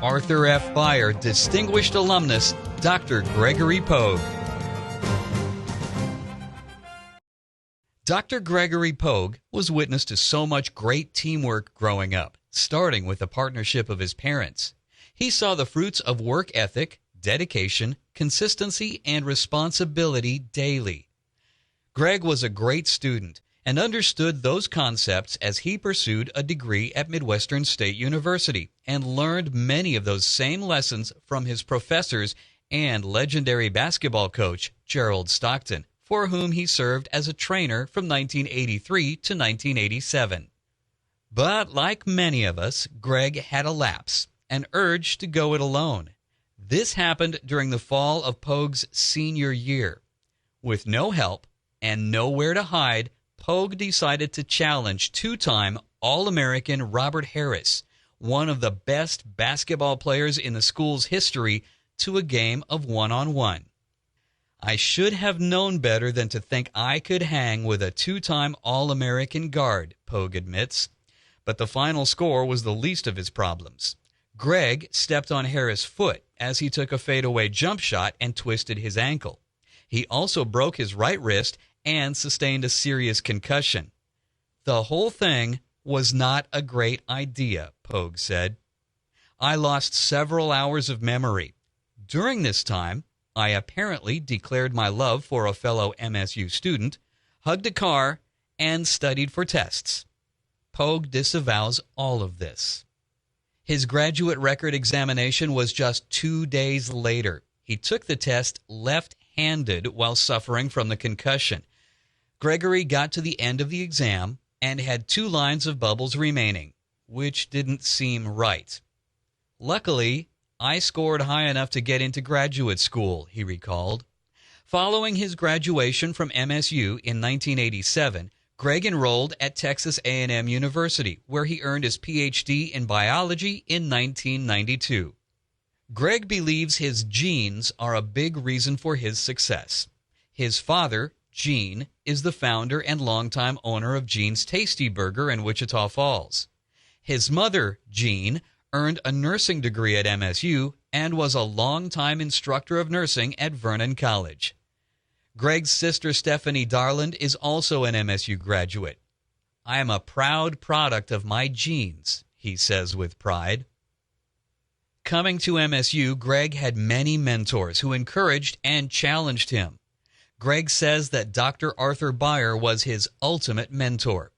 Arthur F. Beyer Distinguished Alumnus, Dr. Gregory Pogue. Dr. Gregory Pogue was witness to so much great teamwork growing up, starting with the partnership of his parents. He saw the fruits of work ethic, dedication, consistency, and responsibility daily. Greg was a great student and understood those concepts as he pursued a degree at Midwestern State University and learned many of those same lessons from his professors and legendary basketball coach Gerald Stockton, for whom he served as a trainer from 1983 to 1987. But like many of us, Greg had a lapse, an urge to go it alone. This happened during the fall of Pogue's senior year. With no help and nowhere to hide, Pogue decided to challenge two-time All-American Robert Harris, one of the best basketball players in the school's history, to a game of one-on-one. I should have known better than to think I could hang with a two-time All-American guard, Pogue admits. But the final score was the least of his problems. Greg stepped on Harris' foot as he took a fadeaway jump shot and twisted his ankle. He also broke his right wrist and sustained a serious concussion. The whole thing was not a great idea, Pogue said. I lost several hours of memory. During this time, I apparently declared my love for a fellow MSU student, hugged a car, and studied for tests. Pogue disavows all of this. His graduate record examination was just 2 days later. He took the test left-handed while suffering from the concussion. Gregory got to the end of the exam and had 2 lines of bubbles remaining, which didn't seem right. Luckily, I scored high enough to get into graduate school, he recalled. Following his graduation from MSU in 1987, Greg enrolled at Texas A&M University, where he earned his Ph.D. in biology in 1992. Greg believes his genes are a big reason for his success. His father, Gene, is the founder and longtime owner of Gene's Tasty Burger in Wichita Falls. His mother, Jean, earned a nursing degree at MSU and was a longtime instructor of nursing at Vernon College. Greg's sister, Stephanie Darland, is also an MSU graduate. I am a proud product of my genes, he says with pride. Coming to MSU, Greg had many mentors who encouraged and challenged him. Greg says that Dr. Arthur Beyer was his ultimate mentor.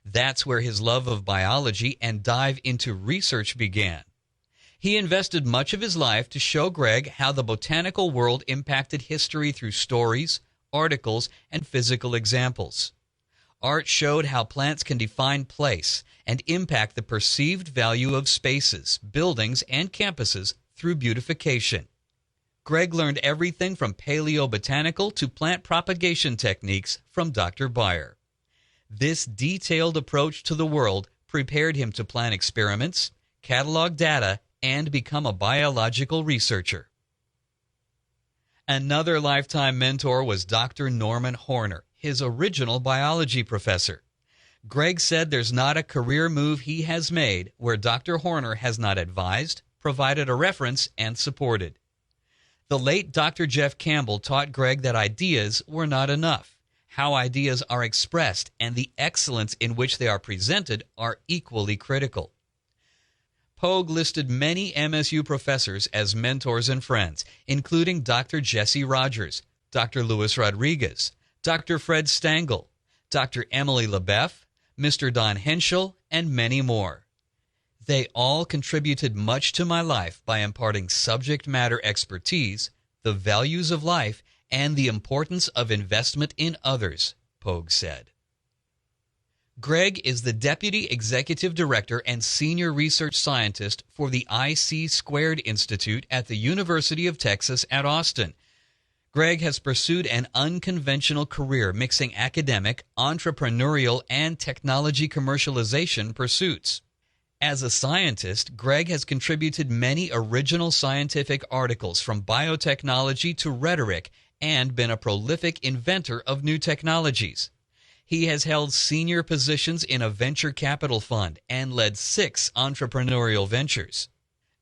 That's where his love of biology and dive into research began. He invested much of his life to show Greg how the botanical world impacted history through stories, articles, and physical examples. Art showed how plants can define place and impact the perceived value of spaces, buildings, and campuses through beautification. Greg learned everything from paleobotanical to plant propagation techniques from Dr. Beyer. This detailed approach to the world prepared him to plan experiments, catalog data, and become a biological researcher. Another lifetime mentor was Dr. Norman Horner, his original biology professor. Greg said there's not a career move he has made where Dr. Horner has not advised, provided a reference, and supported. The late Dr. Jeff Campbell taught Greg that ideas were not enough. How ideas are expressed and the excellence in which they are presented are equally critical. Pogue listed many MSU professors as mentors and friends, including Dr. Jesse Rogers, Dr. Luis Rodriguez, Dr. Fred Stengel, Dr. Emily LeBeff, Mr. Don Henschel, and many more. They all contributed much to my life by imparting subject matter expertise, the values of life, and the importance of investment in others, Pogue said. Greg is the Deputy Executive Director and Senior Research Scientist for the IC² Institute at the University of Texas at Austin. Greg has pursued an unconventional career mixing academic, entrepreneurial, and technology commercialization pursuits. As a scientist, Greg has contributed many original scientific articles from biotechnology to rhetoric and been a prolific inventor of new technologies. He has held senior positions in a venture capital fund and led 6 entrepreneurial ventures.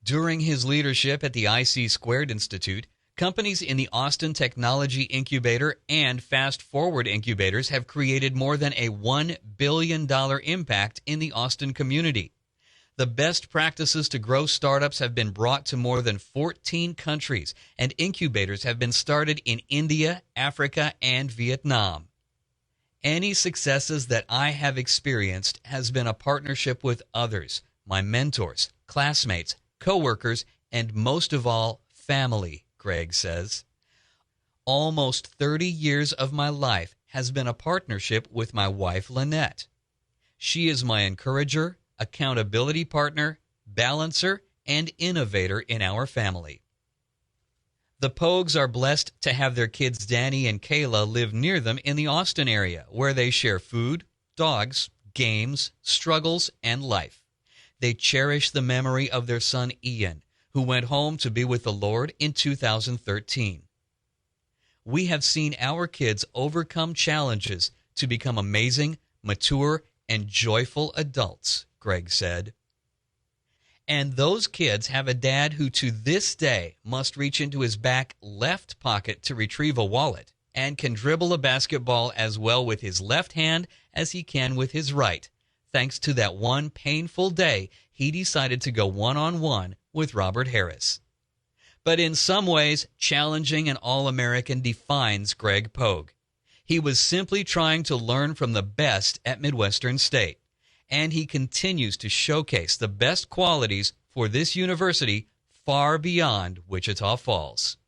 During his leadership at the IC Squared Institute, companies in the Austin Technology Incubator and Fast Forward Incubators have created more than a $1 billion impact in the Austin community. The best practices to grow startups have been brought to more than 14 countries, and incubators have been started in India, Africa, and Vietnam. Any successes that I have experienced has been a partnership with others, my mentors, classmates, coworkers, and most of all, family, Greg says. Almost 30 years of my life has been a partnership with my wife, Lynette. She is my encourager, accountability partner, balancer, and innovator in our family. The Pogues are blessed to have their kids Danny and Kayla live near them in the Austin area, where they share food, dogs, games, struggles, and life. They cherish the memory of their son Ian, who went home to be with the Lord in 2013. We have seen our kids overcome challenges to become amazing, mature, and joyful adults, Greg said. And those kids have a dad who to this day must reach into his back left pocket to retrieve a wallet and can dribble a basketball as well with his left hand as he can with his right, thanks to that one painful day he decided to go one-on-one with Robert Harris. But in some ways, challenging an All-American defines Greg Pogue. He was simply trying to learn from the best at Midwestern State, and he continues to showcase the best qualities for this university far beyond Wichita Falls.